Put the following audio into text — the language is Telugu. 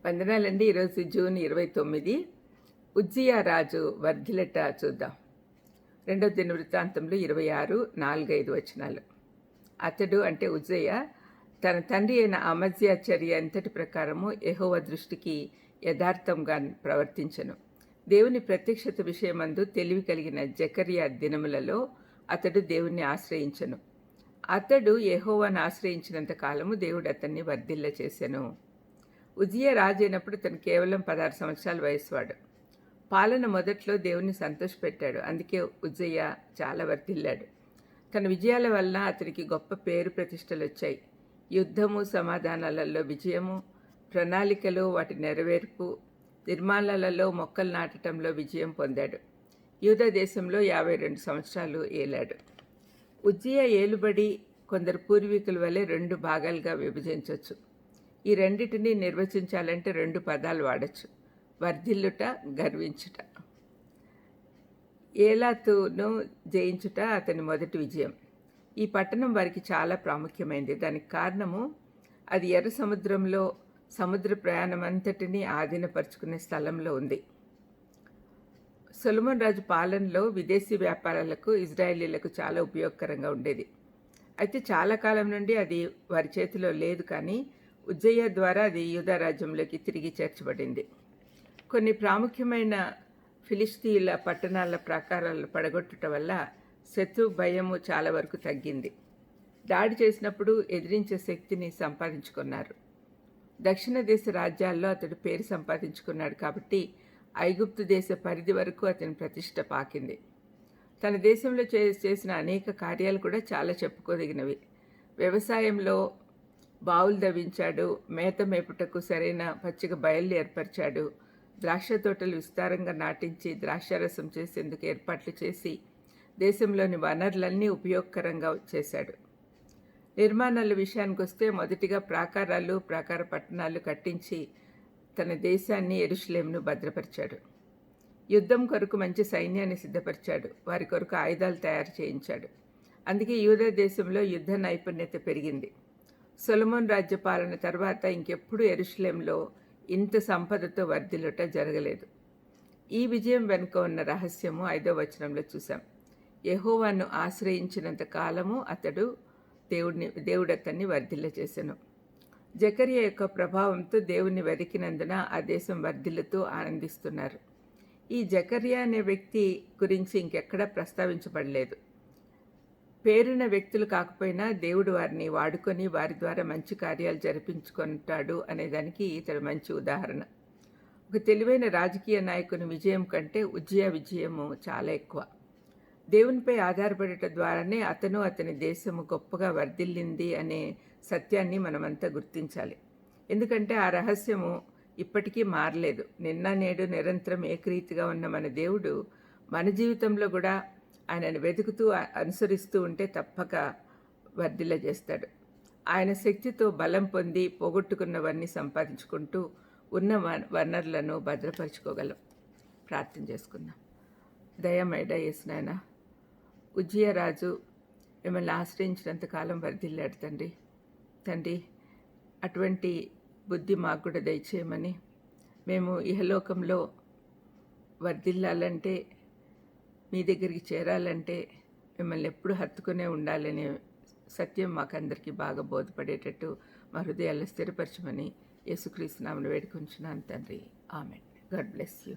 వందనాలండి. ఈరోజు జూన్ 29. ఉజ్జియా రాజు వర్ధిల్లట చూద్దాం. 2వ దినవృత్తాంతంలో 26, 4-5 వచనాలు. అతడు అంటే ఉజ్జయ్య తన తండ్రి అయిన అమజ్యా చర్య అంతటి ప్రకారము యెహోవా దృష్టికి యథార్థంగా ప్రవర్తించెను. దేవుని ప్రత్యక్షత విషయమందు తెలివి కలిగిన జకర్యా దినములలో అతడు దేవుణ్ణి ఆశ్రయించెను. అతడు యెహోవాను ఆశ్రయించినంత కాలము దేవుడు అతన్ని వర్ధిల్ల చేసెను. ఉజ్జియా రాజు అయినప్పుడు తను కేవలం 16 సంవత్సరాల వయసువాడు. పాలన మొదట్లో దేవుని సంతోషపెట్టాడు. అందుకే ఉజ్జయ్య చాలా వర్ధిల్లాడు. తన విజయాల వల్ల అతనికి గొప్ప పేరు ప్రతిష్టలు వచ్చాయి. యుద్ధము, సమాధానాలలో విజయము, ప్రణాళికలు, వాటి నెరవేర్పు, నిర్మాణాలలో మొక్కలు నాటడంలో విజయం పొందాడు. యూదా దేశంలో 52 సంవత్సరాలు ఏలాడు. ఉజ్జియా ఏలుబడి కొందరు పూర్వీకుల వలె 2 భాగాలుగా విభజించవచ్చు. ఈ రెండింటినీ నిర్వచించాలంటే 2 పదాలు వాడచ్చు: వర్ధిల్లుట, గర్వించుట. ఏలాతును జయించుట అతని మొదటి విజయం. ఈ పట్టణం వారికి చాలా ప్రాముఖ్యమైనది. దానికి కారణము అది ఎర్ర సముద్రంలో సముద్ర ప్రయాణం అంతటినీ ఆధీనపరుచుకునే స్థలంలో ఉంది. సొలొమోను రాజు పాలనలో విదేశీ వ్యాపారాలకు ఇజ్రాయేలీలకు చాలా ఉపయోగకరంగా ఉండేది. అయితే చాలా కాలం నుండి అది వారి చేతిలో లేదు. కానీ ఉజ్జయ్య ద్వారా అది యూదా రాజ్యంలోకి తిరిగి చేర్చబడింది. కొన్ని ప్రాముఖ్యమైన ఫిలిస్తీన్ల పట్టణాల ప్రాకారాలను పడగొట్టడం వల్ల శత్రు భయము చాలా వరకు తగ్గింది. దాడి చేసినప్పుడు ఎదిరించే శక్తిని సంపాదించుకున్నారు. దక్షిణ దేశ రాజ్యాల్లో అతడు పేరు సంపాదించుకున్నాడు. కాబట్టి ఐగుప్తు దేశ పరిధి వరకు అతని ప్రతిష్ట పాకింది. తన దేశంలో చేసిన అనేక కార్యాలు కూడా చాలా చెప్పుకోదగినవి. వ్యవసాయంలో బావులు దవ్వించాడు. మేత మేపుటకు సరైన పచ్చిక బయళ్ళు ఏర్పరిచాడు. ద్రాక్ష తోటలు విస్తారంగా నాటించి ద్రాక్షారసం చేసేందుకు ఏర్పాట్లు చేసి దేశంలోని వనరులన్నీ ఉపయోగకరంగా చేశాడు. నిర్మాణాల విషయానికి వస్తే మొదటిగా ప్రాకారాలు, ప్రాకార పట్టణాలు కట్టించి తన దేశాన్ని యెరూషలేమును భద్రపరిచాడు. యుద్ధం కొరకు మంచి సైన్యాన్ని సిద్ధపరిచాడు. వారి కొరకు ఆయుధాలు తయారు చేయించాడు. అందుకే యూదా దేశంలో యుద్ధ నైపుణ్యత పెరిగింది. సొలొమోను రాజ్య పాలన తర్వాత ఇంకెప్పుడు యెరూషలేములో ఇంత సంపదతో వర్ధిల్లుట జరగలేదు. ఈ విజయం వెనుక ఉన్న రహస్యము 5వ వచనంలో చూసాం. యెహోవాను ఆశ్రయించినంత కాలము అతడు దేవుడు అతన్ని వర్ధిల్ల చేసెను. జకర్యా యొక్క ప్రభావంతో దేవుని వెతికినందున ఆ దేశం వర్ధిల్లుతూ ఆనందిస్తున్నారు. ఈ జకర్యా అనే వ్యక్తి గురించి ఇంకెక్కడా ప్రస్తావించబడలేదు. పేరున్న వ్యక్తులు కాకపోయినా దేవుడు వారిని వాడుకొని వారి ద్వారా మంచి కార్యాలు జరిపించుకుంటాడు అనేదానికి ఇతడు మంచి ఉదాహరణ. ఒక తెలివైన రాజకీయ నాయకుని విజయం కంటే ఉజ్జియా విజయము చాలా ఎక్కువ. దేవునిపై ఆధారపడటం ద్వారానే అతను, అతని దేశము గొప్పగా వర్ధిల్లింది అనే సత్యాన్ని మనమంతా గుర్తించాలి. ఎందుకంటే ఆ రహస్యము ఇప్పటికీ మారలేదు. నిన్న నేడు నిరంతరం ఏకరీతిగా ఉన్న మన దేవుడు మన జీవితంలో కూడా ఆయనను వెతుకుతూ అనుసరిస్తూ ఉంటే తప్పక వర్ధిల్ల చేస్తాడు. ఆయన శక్తితో బలం పొంది పోగొట్టుకున్నవన్నీ సంపాదించుకుంటూ ఉన్న వనరులను భద్రపరుచుకోగలం. ప్రార్థన చేసుకుందాం. దయమేడ యేసునాయన, ఉజ్జియా రాజు మిమ్మల్ని ఆశ్రయించినంత కాలం వర్ధిల్లాడు తండ్రి. అటువంటి బుద్ధి మాకు కూడా దయచేయమని, మేము ఇహలోకంలో వర్ధిల్లాలంటే, మీ దగ్గరికి చేరాలంటే మిమ్మల్ని ఎప్పుడు హత్తుకునే ఉండాలనే సత్యం మాకందరికీ బాగా బోధపడేటట్టు మా హృదయాల్లో స్థిరపరచమని యేసుక్రీస్తు నామమున వేడుకొంచున్నాను తండ్రి. ఆమేన్. God bless you.